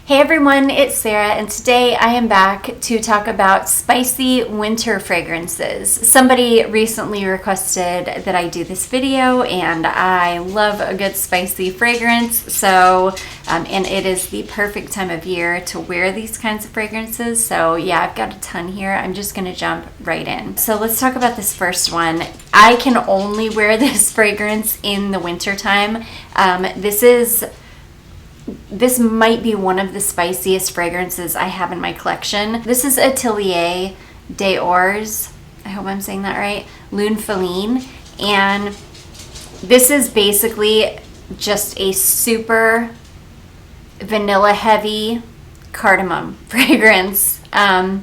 Hey everyone, it's Sarah, and today I am back to talk about spicy winter fragrances. Somebody recently requested that I do this video, and I love a good spicy fragrance, and it is the perfect time of year to wear these kinds of fragrances. So yeah, I've got a ton here. I'm just gonna jump right in. So let's talk about this first one. I can only wear this fragrance in the winter time. This might be one of the spiciest fragrances I have in my collection. This is Atelier d'Ors. I hope I'm saying that right. Lune Feline. And this is basically just a super vanilla heavy cardamom fragrance. I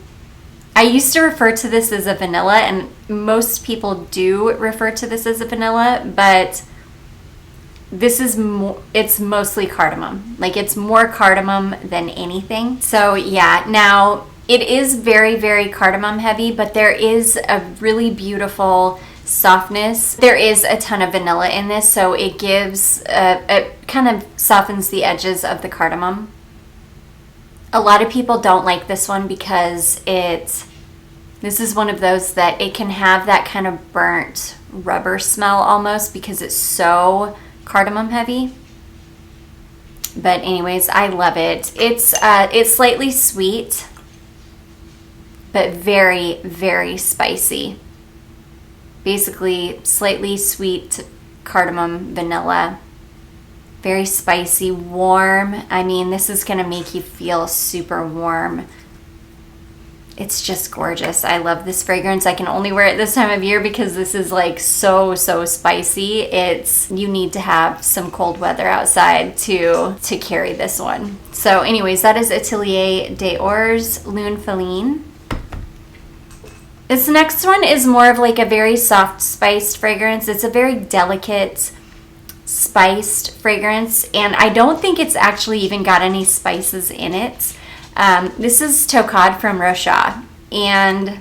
used to refer to this as a vanilla, and most people do refer to this as a vanilla, but this is it's mostly cardamom. Like, it's more cardamom than anything. So yeah, now it is very, very cardamom heavy, but there is a really beautiful softness. There is a ton of vanilla in this, so it gives, it kind of softens the edges of the cardamom. A lot of people don't like this one because this is one of those that it can have that kind of burnt rubber smell almost because it's so cardamom heavy. But anyways, I love it. It's slightly sweet, but very, very spicy. Basically, slightly sweet cardamom vanilla. Very spicy, warm. I mean, this is gonna make you feel super warm. It's just gorgeous. I love this fragrance. I can only wear it this time of year because this is like so spicy. You need to have some cold weather outside to carry this one. So anyways, that is Atelier d'Ors Lune Feline. This next one is more of like a very soft spiced fragrance. It's a very delicate spiced fragrance, and I don't think it's actually even got any spices in it. This is Tocade from Rocha, and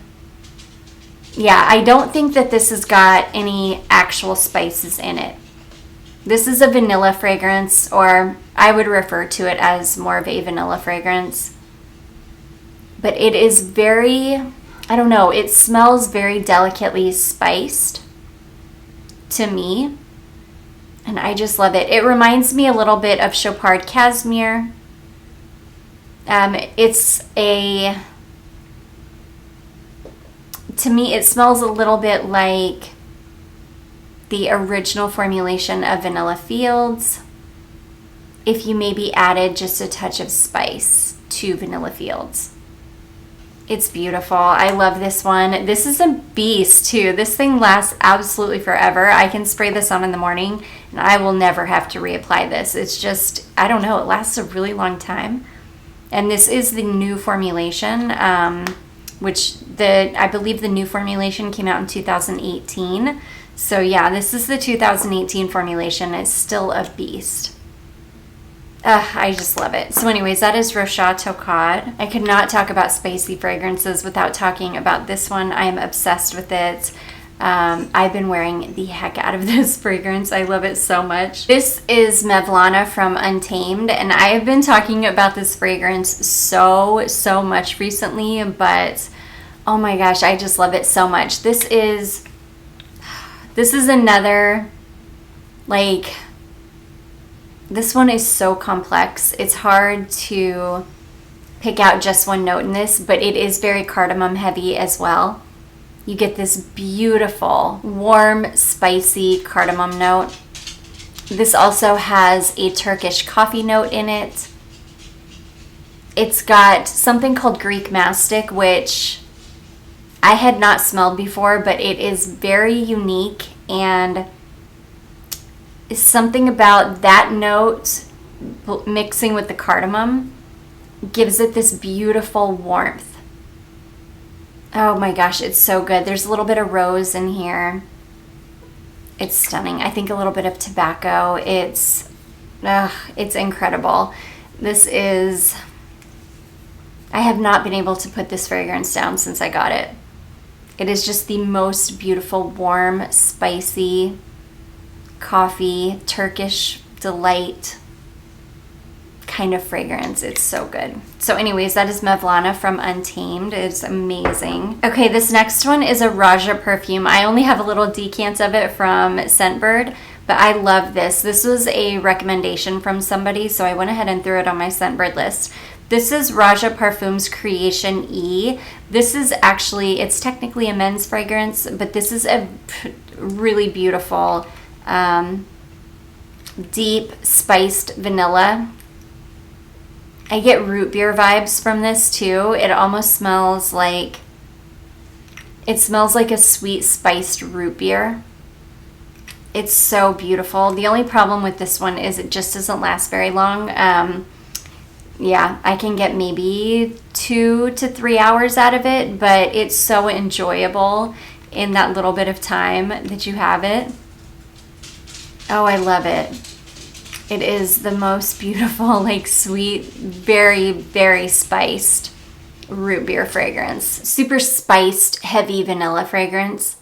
yeah, I don't think that this has got any actual spices in it. This is a vanilla fragrance, or I would refer to it as more of a vanilla fragrance, but it is very, I don't know, it smells very delicately spiced to me, and I just love it. It reminds me a little bit of Chopard Cashmere. To me, it smells a little bit like the original formulation of Vanilla Fields, if you maybe added just a touch of spice to Vanilla Fields. It's beautiful. I love this one. This is a beast too. This thing lasts absolutely forever. I can spray this on in the morning and I will never have to reapply this. It's just, I don't know, it lasts a really long time. And this is the new formulation, which I believe the new formulation came out in 2018. So yeah, this is the 2018 formulation. It's still a beast. I just love it. So anyways, that is Rocha Tocade. I could not talk about spicy fragrances without talking about this one. I am obsessed with it. I've been wearing the heck out of this fragrance. I love it so much. This is Mevlana from Untamed, and I have been talking about this fragrance so much recently, but oh my gosh, I just love it so much. This is another, like, this one is so complex. It's hard to pick out just one note in this, but it is very cardamom heavy as well. You get this beautiful, warm, spicy cardamom note. This also has a Turkish coffee note in it. It's got something called Greek mastic, which I had not smelled before, but it is very unique, and something about that note mixing with the cardamom gives it this beautiful warmth. Oh my gosh, it's so good. There's a little bit of rose in here. It's stunning. I think a little bit of tobacco. It's incredible. I have not been able to put this fragrance down since I got it. It is just the most beautiful, warm, spicy, coffee, Turkish delight kind of fragrance. It's so good. So anyways, that is Mevlana from Untamed. It's amazing. Okay, this next one is a Roja perfume. I only have a little decant of it from Scentbird, but I love this. This was a recommendation from somebody, so I went ahead and threw it on my Scentbird list. This is Roja Parfums Creation E. This is actually, it's technically a men's fragrance, but this is a really beautiful, deep spiced vanilla. I get root beer vibes from this too. It almost smells like, it smells like a sweet spiced root beer. It's so beautiful. The only problem with this one is it just doesn't last very long. Yeah, I can get maybe 2 to 3 hours out of it, but it's so enjoyable in that little bit of time that you have it. Oh, I love it. It is the most beautiful, like sweet, very, very spiced root beer fragrance. Super spiced, heavy vanilla fragrance.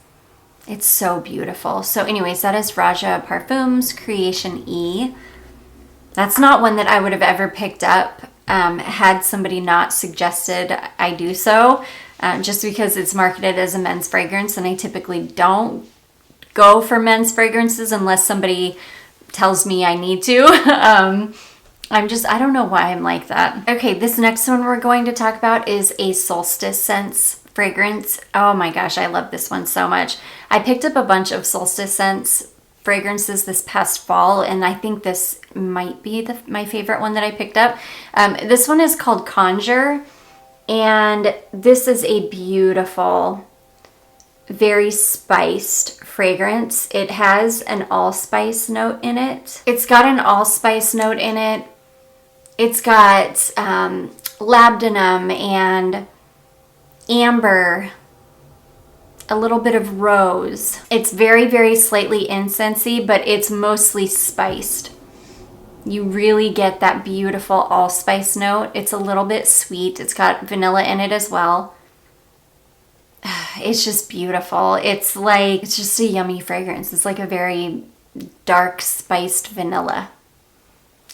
It's so beautiful. So anyways, that is Roja Parfums Creation E. That's not one that I would have ever picked up had somebody not suggested I do so, just because it's marketed as a men's fragrance, and I typically don't go for men's fragrances unless somebody tells me I need to. I don't know why I'm like that. Okay, this next one we're going to talk about is a Solstice scents fragrance. Oh my gosh, I love this one so much. I picked up a bunch of Solstice scents fragrances this past fall, and I think this might be my favorite one that I picked up. This one is called Conjure, and this is a beautiful, very spiced fragrance. It has an allspice note in it. It's got an allspice note in it. It's got labdanum and amber, a little bit of rose. It's very, very slightly incensey, but it's mostly spiced. You really get that beautiful allspice note. It's a little bit sweet. It's got vanilla in it as well. It's just beautiful. It's just a yummy fragrance. It's like a very dark spiced vanilla.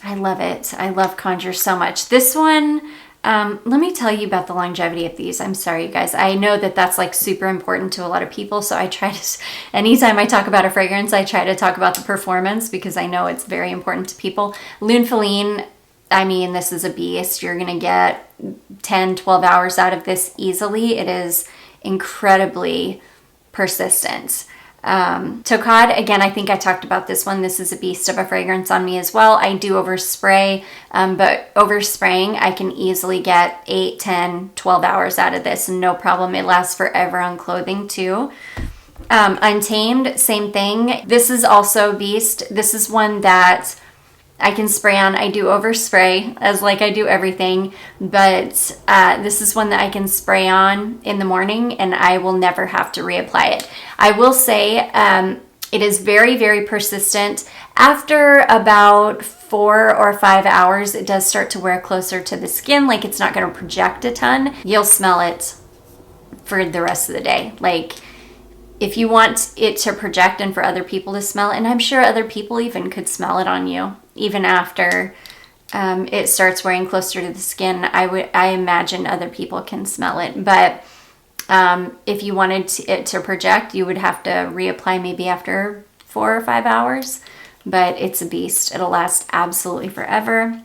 I love it. I love Conjure so much. This one, let me tell you about the longevity of these. I'm sorry, you guys. I know that that's like super important to a lot of people, so I try to, anytime I talk about a fragrance, I try to talk about the performance because I know it's very important to people. Lune Feline, I mean, this is a beast. You're going to get 10, 12 hours out of this easily. It is incredibly persistent. Tocade, again, I think I talked about this one. This is a beast of a fragrance on me as well. I do overspray, but overspraying, I can easily get 8, 10, 12 hours out of this. No problem. It lasts forever on clothing too. Untamed, same thing. This is also a beast. This is one that I can spray on. I do overspray, as like I do everything, but this is one that I can spray on in the morning and I will never have to reapply it. I will say it is very, very persistent. After about 4 or 5 hours, it does start to wear closer to the skin. Like, it's not going to project a ton. You'll smell it for the rest of the day. Like, if you want it to project and for other people to smell it, and I'm sure other people even could smell it on you, even after it starts wearing closer to the skin, I imagine other people can smell it. But if you wanted it to project, you would have to reapply maybe after 4 or 5 hours. But it's a beast. It'll last absolutely forever.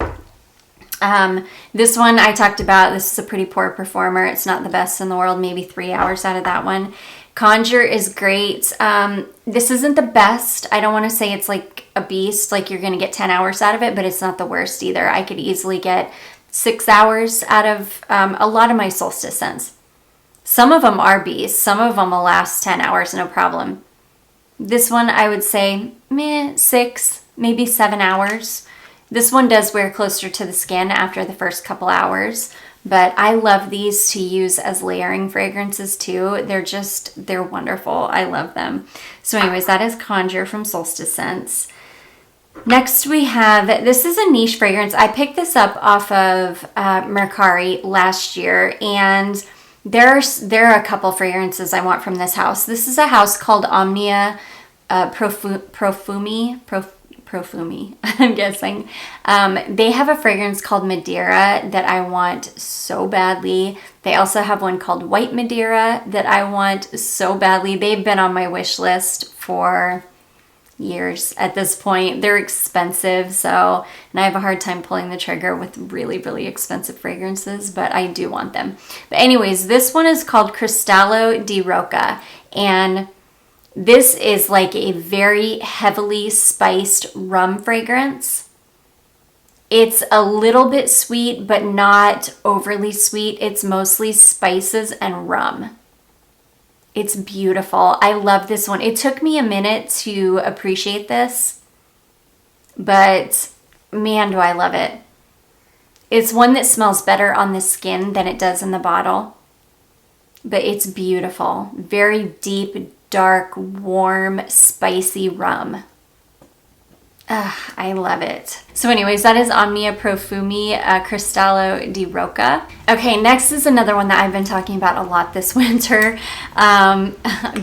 This one I talked about, this is a pretty poor performer. It's not the best in the world, maybe 3 hours out of that one. Conjure is great. This isn't the best. I don't want to say it's like a beast, like you're going to get 10 hours out of it, but it's not the worst either. I could easily get 6 hours out of a lot of my Solstice scents. Some of them are beasts. Some of them will last 10 hours, no problem. This one, I would say, 6, maybe 7 hours. This one does wear closer to the skin after the first couple hours, but I love these to use as layering fragrances too. They're wonderful. I love them. So anyways, that is Conjure from Solstice Scents. Next we have, this is a niche fragrance. I picked this up off of Mercari last year, and there are a couple fragrances I want from this house. This is a house called Omnia Profumi. Profumi, I'm guessing. They have a fragrance called Madeira that I want so badly. They also have one called White Madeira that I want so badly. They've been on my wish list for years at this point. They're expensive, so, and I have a hard time pulling the trigger with really, really expensive fragrances, but I do want them. But anyways, this one is called Cristallo di Rocca, and this is like a very heavily spiced rum fragrance. It's a little bit sweet, but not overly sweet. It's mostly spices and rum. It's beautiful. I love this one. It took me a minute to appreciate this, but man, do I love it. It's one that smells better on the skin than it does in the bottle, but it's beautiful. Very deep, dark, warm, spicy rum. I love it. So anyways, that is Omnia Profumi Cristallo di Rocca. Okay, next is another one that I've been talking about a lot this winter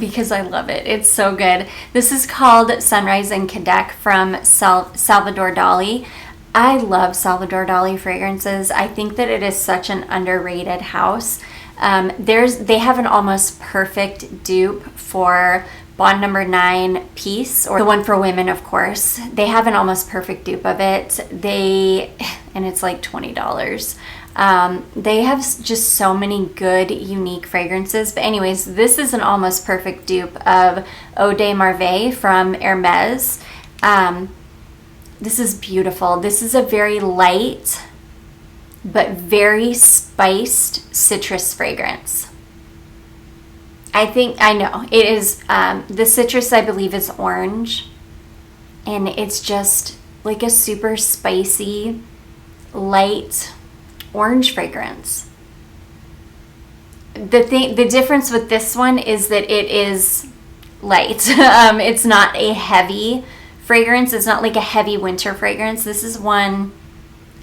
because I love it. It's so good. This is called Sunrise and Cadaques from Salvador Dali. I love Salvador Dali fragrances. I think that it is such an underrated house. They have an almost perfect dupe for Bond Number 9 Peace, or the one for women, of course. They have an almost perfect dupe of it. And it's like $20. They have just so many good, unique fragrances. But anyways, this is an almost perfect dupe of Eau de Marveilles from Hermes. This is beautiful. This is a very light, but very spiced citrus fragrance. I know it is, the citrus I believe is orange, and it's just like a super spicy, light orange fragrance. The difference with this one is that it is light. It's not a heavy fragrance. It's not like a heavy winter fragrance. This one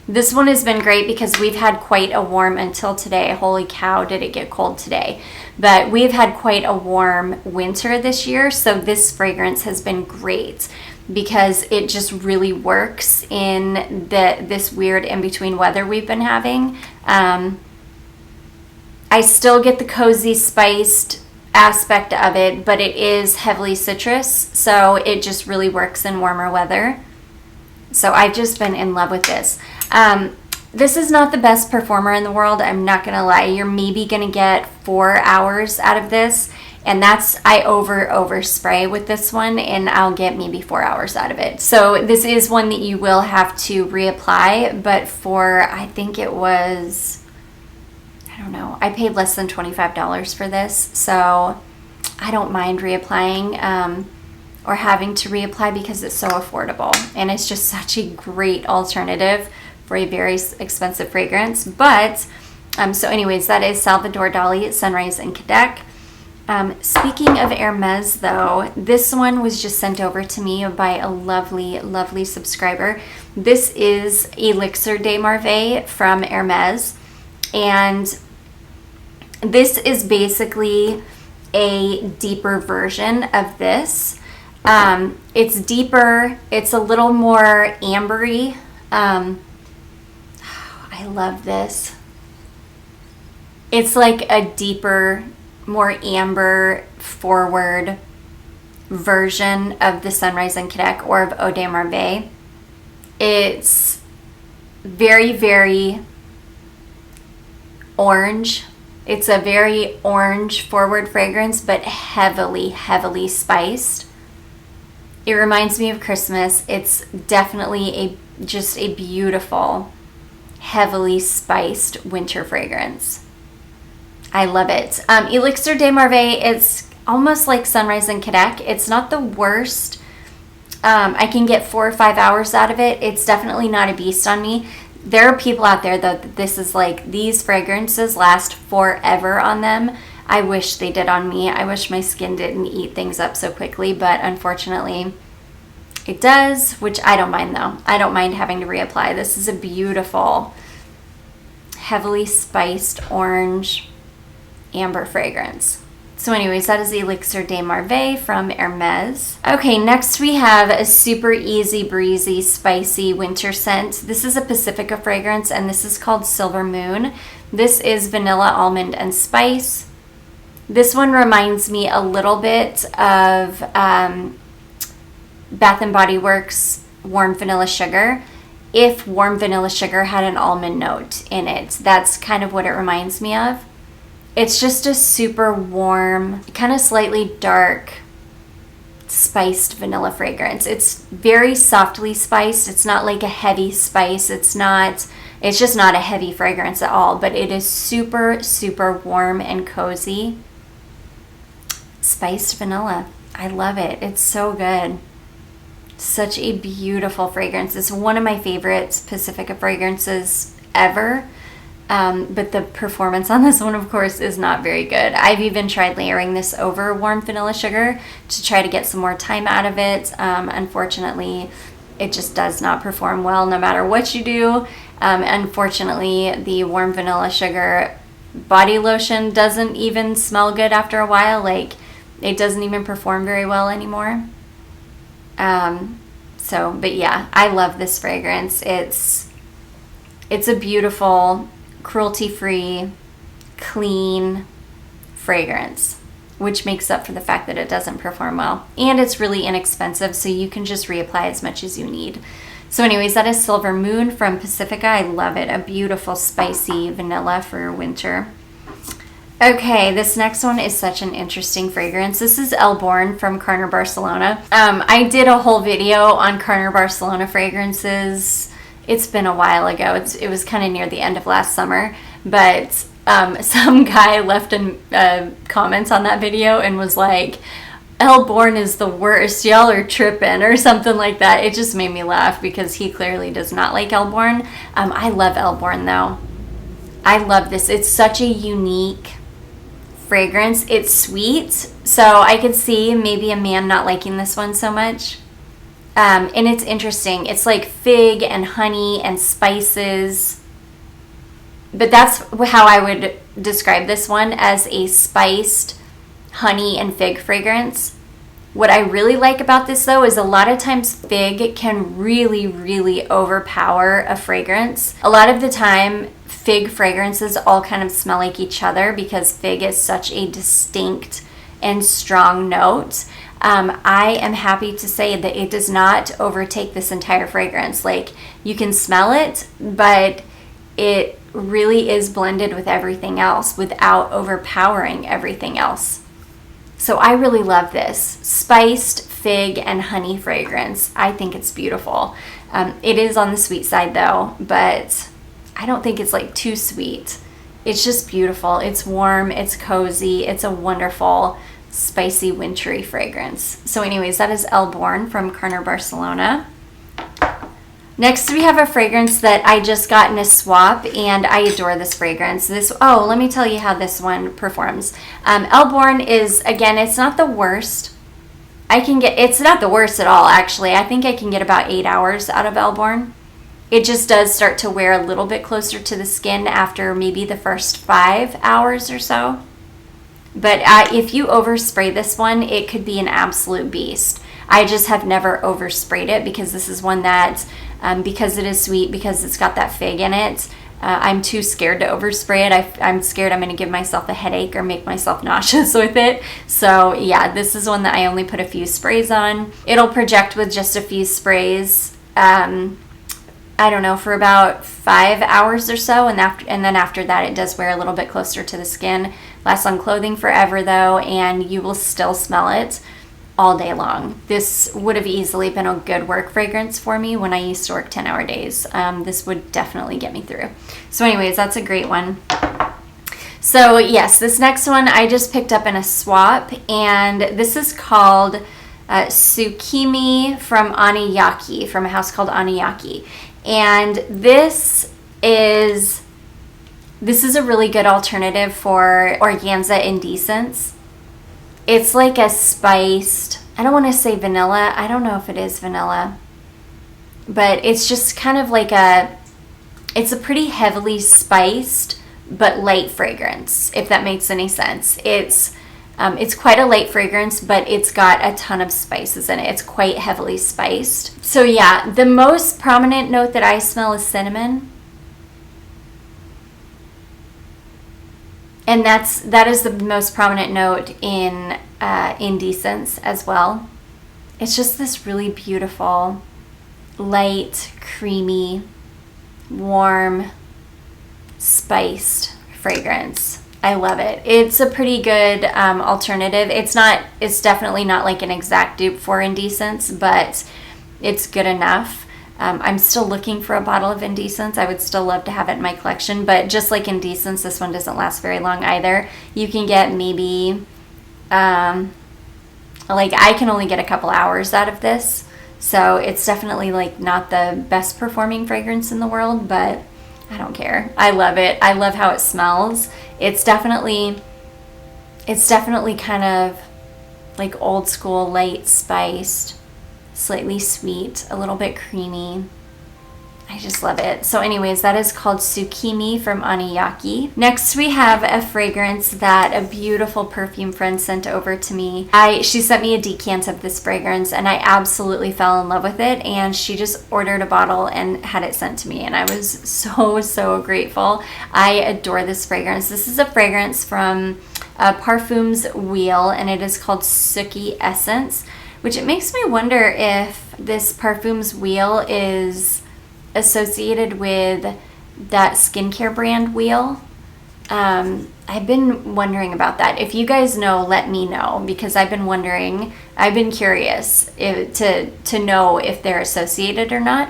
has been great because we've had quite a warm until today. Holy cow, did it get cold today. But we've had quite a warm winter this year, so this fragrance has been great because it just really works in this weird in-between weather we've been having. I still get the cozy, spiced aspect of it, but it is heavily citrus, so it just really works in warmer weather. So I've just been in love with this. This is not the best performer in the world, I'm not gonna lie. You're maybe gonna get 4 hours out of this, and I over spray with this one, and I'll get maybe 4 hours out of it. So this is one that you will have to reapply, but I think it was, I don't know, I paid less than $25 for this, so I don't mind reapplying or having to reapply because it's so affordable, and it's just such a great alternative for a very expensive fragrance. But so anyways, that is Salvador Dali, Sunrise and Cadaques. Speaking of Hermes though, this one was just sent over to me by a lovely, lovely subscriber. This is Elixir de Marveilles from Hermes, and this is basically a deeper version of this. It's deeper, it's a little more ambery. I love this. It's like a deeper, more amber forward version of the Sunrise and Cadaques or of Eau de Marveilles. It's very, very orange. It's a very orange forward fragrance, but heavily, heavily spiced. It reminds me of Christmas. It's definitely just a beautiful, heavily spiced winter fragrance. I love it. Elixir de Marveilles is almost like Sunrise and Cadaques. It's not the worst. I can get 4 or 5 hours out of it. It's definitely not a beast on me. There are people out there that this is like, these fragrances last forever on them. I wish they did on me. I wish my skin didn't eat things up so quickly, but unfortunately it does, which I don't mind though. I don't mind having to reapply. This is a beautiful, heavily spiced orange amber fragrance. So anyways, that is the Elixir de Marveilles from Hermes. Okay, next we have a super easy breezy spicy winter scent. This is a Pacifica fragrance and this is called Silver Moon. This is vanilla, almond, and spice. This one reminds me a little bit of Bath & Body Works Warm Vanilla Sugar. If Warm Vanilla Sugar had an almond note in it, that's kind of what it reminds me of. It's just a super warm, kind of slightly dark, spiced vanilla fragrance. It's very softly spiced. It's not like a heavy spice. It's just not a heavy fragrance at all, but it is super, super warm and cozy. Spiced vanilla. I love it. It's so good. Such a beautiful fragrance. It's one of my favorite Pacifica fragrances ever. But the performance on this one, of course, is not very good. I've even tried layering this over Warm Vanilla Sugar to try to get some more time out of it. Unfortunately, it just does not perform well no matter what you do. Unfortunately, the Warm Vanilla Sugar body lotion doesn't even smell good after a while. Like, it doesn't even perform very well anymore. But yeah, I love this fragrance. It's a beautiful, cruelty-free, clean fragrance, which makes up for the fact that it doesn't perform well. And it's really inexpensive, so you can just reapply as much as you need. So anyways, that is Silver Moon from Pacifica. I love it. A beautiful, spicy vanilla for winter. Okay, this next one is such an interesting fragrance. This is Elborn from Carner Barcelona. I did a whole video on Carner Barcelona fragrances. It's been a while ago. It was kind of near the end of last summer, but some guy left a comment on that video and was like, Elborn is the worst, y'all are tripping, or something like that. It just made me laugh because he clearly does not like Elborn. I love Elborn though. I love this. It's such a unique fragrance. It's sweet, so I could see maybe a man not liking this one so much. And it's interesting. It's like fig and honey and spices. But that's how I would describe this one, as a spiced honey and fig fragrance. What I really like about this though is a lot of times fig can really, really overpower a fragrance. A lot of the time fig fragrances all kind of smell like each other because fig is such a distinct and strong note. I am happy to say that it does not overtake this entire fragrance. Like, you can smell it, but it really is blended with everything else without overpowering everything else. So I really love this spiced fig and honey fragrance. I think it's beautiful. It is on the sweet side though, but I don't think it's like too sweet. It's just beautiful. It's warm, it's cozy, it's a wonderful spicy wintry fragrance. So anyways, that is Elborn from Carner Barcelona. Next we have a fragrance that I just got in a swap, and I adore this fragrance. Let me tell you how this one performs. Elborn is, again, it's not the worst. It's not the worst at all, actually. I think I can get about 8 hours out of Elborn. It just does start to wear a little bit closer to the skin after maybe the first 5 hours or so. But if you overspray this one, it could be an absolute beast. I just have never oversprayed it because this is one that, because it is sweet, because it's got that fig in it, I'm too scared to overspray it. I'm scared I'm going to give myself a headache or make myself nauseous with it. So yeah, this is one that I only put a few sprays on. It'll project with just a few sprays. I don't know, for about 5 hours or so, and then after that it does wear a little bit closer to the skin. Lasts on clothing forever though, and you will still smell it all day long. This would have easily been a good work fragrance for me when I used to work 10-hour days. This would definitely get me through. So anyways, that's a great one. So yes, this next one I just picked up in a swap, and this is called Tsukimi from Annayake, from a house called Annayake. And this is a really good alternative for organza indecents. It's like a spiced, I don't want to say vanilla, I don't know if it is vanilla, but it's just kind of like it's a pretty heavily spiced but light fragrance, if that makes any sense. It's It's quite a light fragrance, but it's got a ton of spices in it. It's quite heavily spiced. So yeah, the most prominent note that I smell is cinnamon. And that is the most prominent note in Indecence as well. It's just this really beautiful, light, creamy, warm, spiced fragrance. I love it. It's a pretty good alternative. It's definitely not like an exact dupe for Indecence, but it's good enough. I'm still looking for a bottle of Indecence. I would still love to have it in my collection, but just like Indecence, this one doesn't last very long either. You can get maybe, like I can only get a couple hours out of this. So it's definitely like not the best performing fragrance in the world, but I don't care. I love it. I love how it smells. It's definitely kind of like old school, light spiced, slightly sweet, a little bit creamy. I just love it. So anyways, that is called Tsukimi from Annayake. Next we have a fragrance that a beautiful perfume friend sent over to me. She sent me a decant of this fragrance and I absolutely fell in love with it, and she just ordered a bottle and had it sent to me, and I was so grateful. I adore this fragrance. This is a fragrance from Parfums Wheel, and it is called Suki Essence, which it makes me wonder if this Parfums Wheel is associated with that skincare brand Wheel. I've been wondering about that. If you guys know, let me know, because I've been wondering, I've been curious to know if they're associated or not.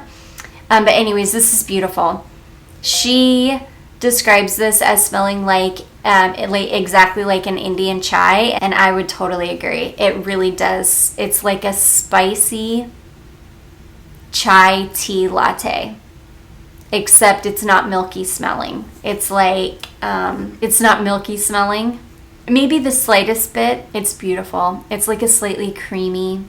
But anyways, this is beautiful. She describes this as smelling like exactly like an Indian chai, and I would totally agree. It really does. It's like a spicy chai tea latte, except it's not milky smelling. It's like it's not milky smelling, maybe the slightest bit. It's beautiful. It's like a slightly creamy,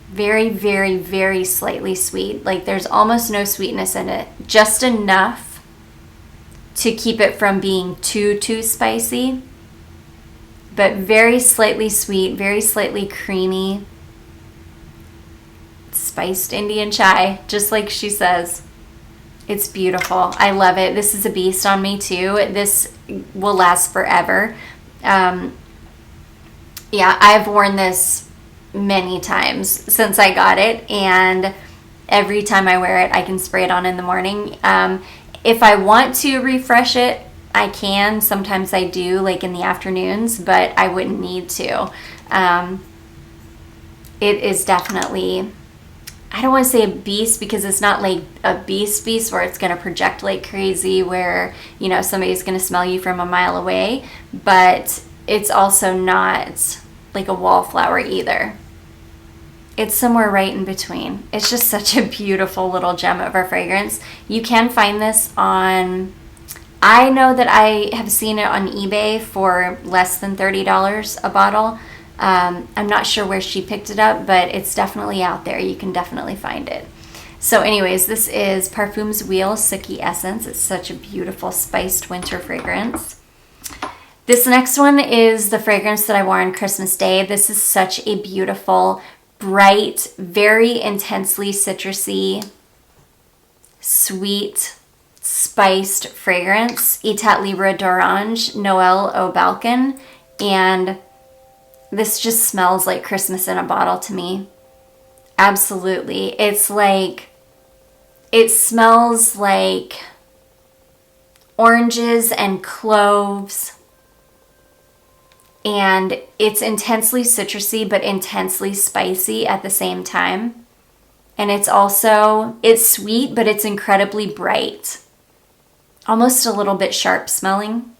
very slightly sweet. Like there's almost no sweetness in it, just enough to keep it from being too spicy, but very slightly sweet, very slightly creamy, spiced Indian chai, just like she says. It's beautiful. I love it. This is a beast on me too. This will last forever. Yeah, I've worn this many times since I got it, and every time I wear it, I can spray it on in the morning. If I want to refresh it, I can. Sometimes I do, like in the afternoons, but I wouldn't need to. It is definitely, I don't want to say a beast, because it's not like a beast where it's going to project like crazy, where, you know, somebody's going to smell you from a mile away, but it's also not like a wallflower either. It's somewhere right in between. It's just such a beautiful little gem of a fragrance. You can find this on, I know that I have seen it on eBay for less than $30 a bottle. I'm not sure where she picked it up, but it's definitely out there. You can definitely find it. So anyways, this is Parfums Wheel Suki Essence. It's such a beautiful spiced winter fragrance. This next one is the fragrance that I wore on Christmas Day. This is such a beautiful, bright, very intensely citrusy, sweet, spiced fragrance. Atelier d'Orange, Noël au Balcon, and this just smells like Christmas in a bottle to me. Absolutely. It's like, it smells like oranges and cloves, and it's intensely citrusy but intensely spicy at the same time. And it's sweet, but it's incredibly bright, almost a little bit sharp smelling.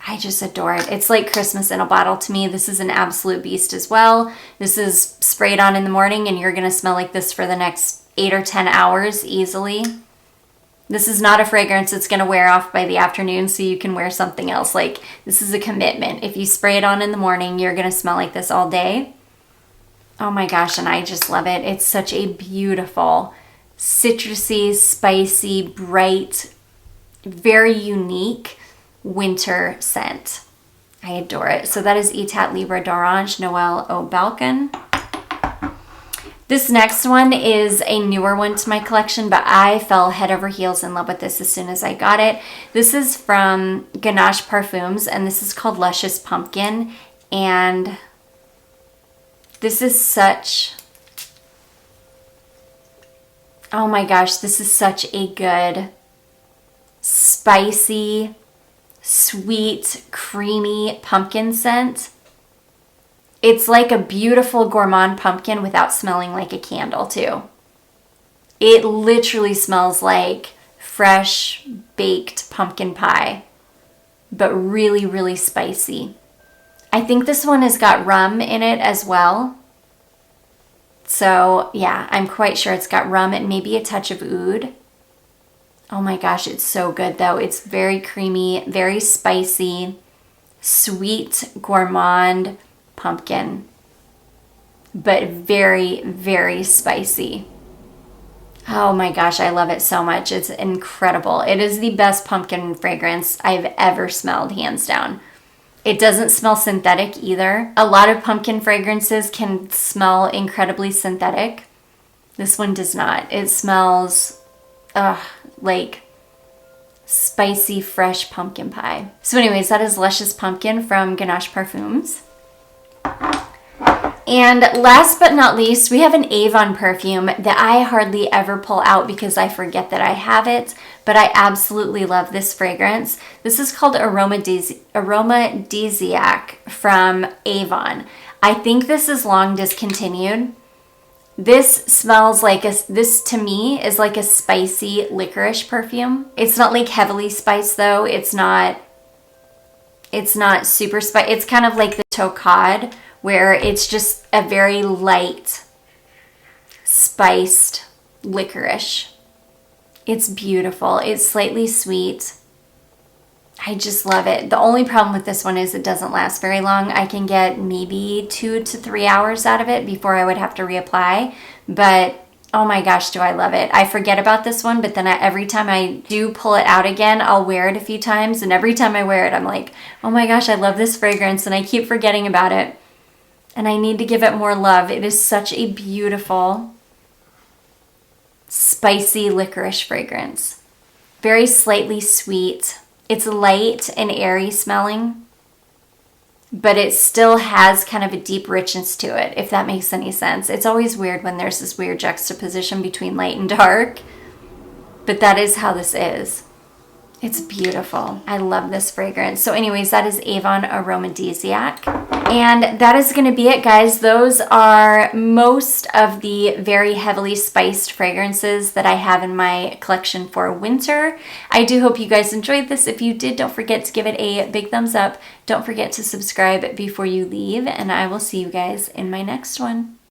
I just adore it. It's like Christmas in a bottle to me. This is an absolute beast as well. This is sprayed on in the morning and you're going to smell like this for the next 8 or 10 hours easily. This is not a fragrance that's going to wear off by the afternoon so you can wear something else. Like, this is a commitment. If you spray it on in the morning, you're going to smell like this all day. Oh my gosh, and I just love it. It's such a beautiful, citrusy, spicy, bright, very unique winter scent. I adore it. So that is Etat Libre d'Orange Noël au Balcon. This next one is a newer one to my collection, but I fell head over heels in love with this as soon as I got it. This is from Ganache Parfums, and this is called Luscious Pumpkin. And this is such... oh my gosh, this is such a good, spicy, sweet, creamy pumpkin scent. It's like a beautiful gourmand pumpkin without smelling like a candle too. It literally smells like fresh baked pumpkin pie, but really, really spicy. I think this one has got rum in it as well. So yeah, I'm quite sure it's got rum and maybe a touch of oud. Oh my gosh, it's so good though. It's very creamy, very spicy, sweet, gourmand pumpkin, but very, very spicy. Oh my gosh, I love it so much. It's incredible. It is the best pumpkin fragrance I've ever smelled, hands down. It doesn't smell synthetic either. A lot of pumpkin fragrances can smell incredibly synthetic. This one does not. It smells like spicy, fresh pumpkin pie. So anyways, that is Luscious Pumpkin from Ganache Parfums. And last but not least, we have an Avon perfume that I hardly ever pull out because I forget that I have it, but I absolutely love this fragrance. This is called Aromadisiac from Avon. I think this is long discontinued. This smells like this to me is like a spicy licorice perfume. It's not like heavily spiced though. It's not super spicy. It's kind of like the Tocade, where it's just a very light spiced licorice. It's beautiful. It's slightly sweet. I just love it. The only problem with this one is it doesn't last very long. I can get maybe 2 to 3 hours out of it before I would have to reapply. But oh my gosh, do I love it. I forget about this one, but then every time I do pull it out again, I'll wear it a few times. And every time I wear it, I'm like, oh my gosh, I love this fragrance. And I keep forgetting about it. And I need to give it more love. It is such a beautiful, spicy licorice fragrance. Very slightly sweet. It's light and airy smelling, but it still has kind of a deep richness to it, if that makes any sense. It's always weird when there's this weird juxtaposition between light and dark, but that is how this is. It's beautiful. I love this fragrance. So anyways, that is Avon Aromadisiac. And that is going to be it, guys. Those are most of the very heavily spiced fragrances that I have in my collection for winter. I do hope you guys enjoyed this. If you did, don't forget to give it a big thumbs up. Don't forget to subscribe before you leave, and I will see you guys in my next one.